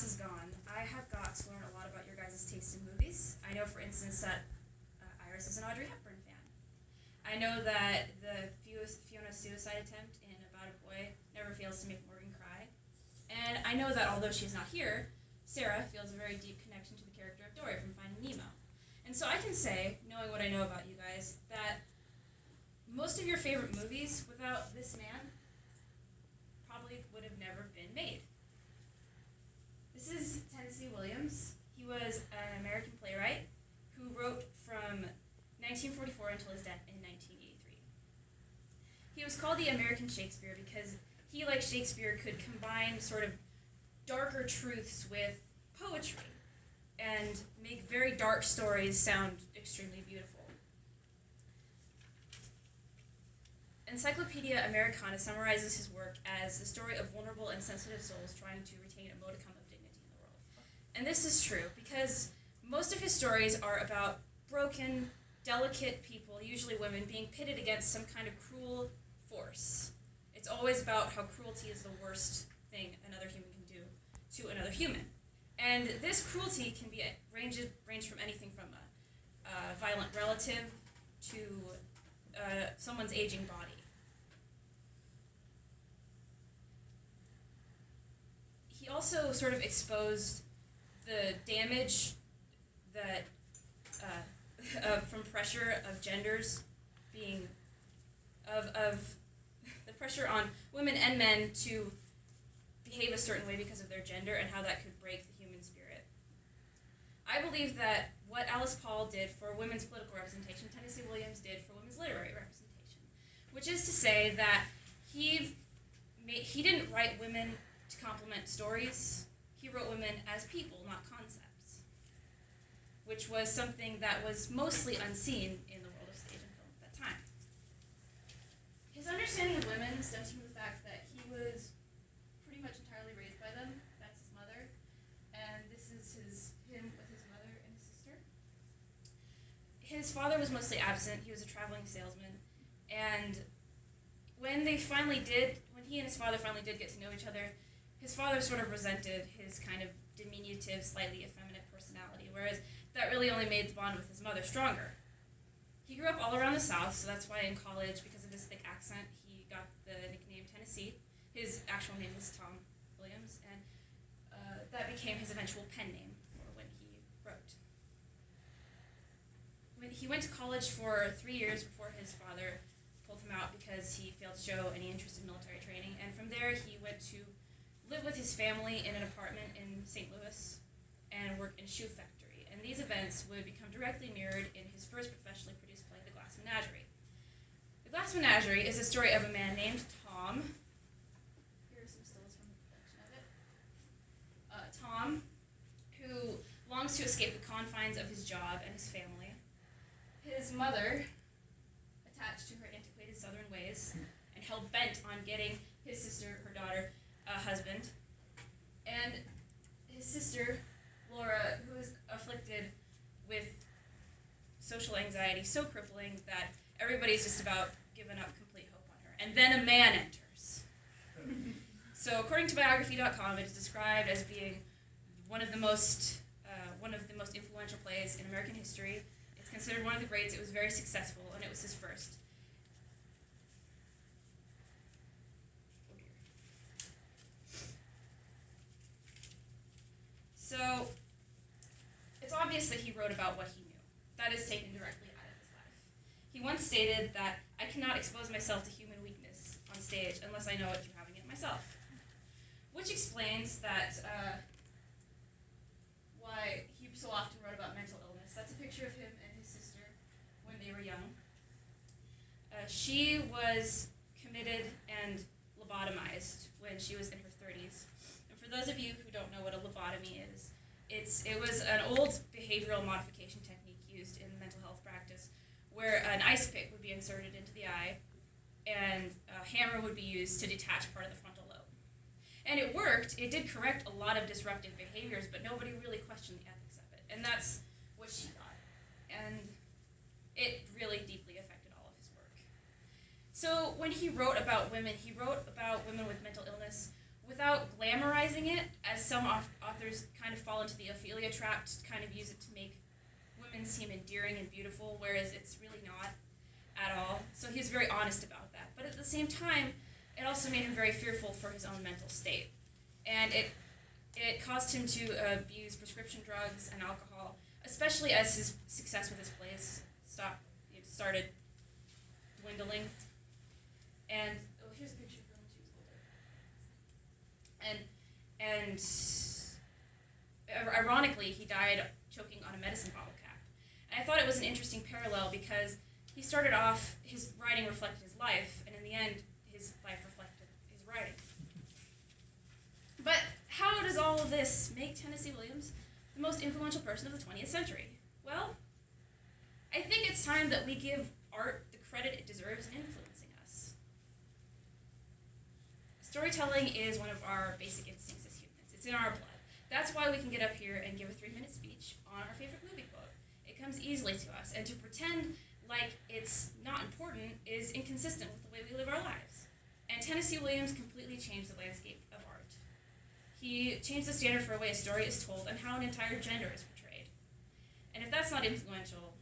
class is gone, I have got to learn a lot about your guys' taste in movies. I know, for instance, that Iris is an Audrey Hepburn fan. I know that the Fiona suicide attempt in About a Boy never fails to make Morgan cry. And I know that although she's not here, Sarah feels a very deep connection to the character of Dory from Finding Nemo. And so I can say, knowing what I know about you guys, that most of your favorite movies without this man probably would have never been made. This is Tennessee Williams. He was an American playwright who wrote from 1944 until his death in 1983. He was called the American Shakespeare because he, like Shakespeare, could combine sort of darker truths with poetry and make very dark stories sound extremely beautiful. Encyclopedia Americana summarizes his work as the story of vulnerable and sensitive souls trying to retain a modicum of dignity in the world. And this is true because most of his stories are about broken, delicate people, usually women, being pitted against some kind of cruel force. It's always about how cruelty is the worst thing another human can do to another human. And this cruelty can be range from anything from a violent relative to someone's aging body. He also sort of exposed the damage that from pressure of genders being of the pressure on women and men to behave a certain way because of their gender and how that could break the human spirit. I believe that what Alice Paul did for women's political representation, Tennessee Williams did for women's literary representation, which is to say that he didn't write women to complement stories. He wrote women as people, not concepts, which was something that was mostly unseen in the world of stage and film at that time. His understanding of women stems from the fact that he was pretty much entirely raised by them. That's his mother, and this is him with his mother and his sister. His father was mostly absent. He was a traveling salesman, and when he and his father finally did get to know each other, his father sort of resented his kind of diminutive, slightly effeminate personality, whereas that really only made the bond with his mother stronger. He grew up all around the South, so that's why in college, because of his thick accent, he got the nickname Tennessee. His actual name was Tom Williams, and that became his eventual pen name for when he wrote. When he went to college for 3 years before his father pulled him out because he failed to show any interest in military training, and from there he went to live with his family in an apartment in St. Louis and work in a shoe factory. And these events would become directly mirrored in his first professionally produced play, The Glass Menagerie. The Glass Menagerie is a story of a man named Tom. Here are some stills from the production of it. Tom, who longs to escape the confines of his job and his family. His mother, attached to her antiquated southern ways, and hell-bent on getting his sister, her daughter, a husband. And his sister, Laura, who is afflicted with social anxiety so crippling that everybody's just about given up complete hope on her. And then a man enters. So according to biography.com, it is described as being one of the most influential plays in American history. It's considered one of the greats. It was very successful, and it was his first. So, it's obvious that he wrote about what he knew. That is taken directly out of his life. He once stated that, "I cannot expose myself to human weakness on stage unless I know it through having it myself." Which explains that why he so often wrote about mental illness. That's a picture of him and his sister when they were young. She was committed and lobotomized when she was in her 30s. For those of you who don't know what a lobotomy is, it was an old behavioral modification technique used in mental health practice where an ice pick would be inserted into the eye and a hammer would be used to detach part of the frontal lobe. And it worked. It did correct a lot of disruptive behaviors, but nobody really questioned the ethics of it. And that's what she thought. And it really deeply affected all of his work. So when he wrote about women with mental illness without glamorizing it, as some authors kind of fall into the Ophelia trap to kind of use it to make women seem endearing and beautiful, whereas it's really not at all. So he was very honest about that. But at the same time, it also made him very fearful for his own mental state. And it caused him to abuse prescription drugs and alcohol, especially as his success with his plays started dwindling. And here's a picture from when she was older. And ironically, he died choking on a medicine bottle cap. And I thought it was an interesting parallel because he started off, his writing reflected his life, and in the end, his life reflected his writing. But how does all of this make Tennessee Williams the most influential person of the 20th century? Well, I think it's time that we give art the credit it deserves in influencing us. Storytelling is one of our basic instincts as humans. It's in our blood. That's why we can get up here and give a 3-minute speech on our favorite movie quote. It comes easily to us, and to pretend like it's not important is inconsistent with the way we live our lives. And Tennessee Williams completely changed the landscape of art. He changed the standard for a way a story is told and how an entire gender is portrayed. And if that's not influential,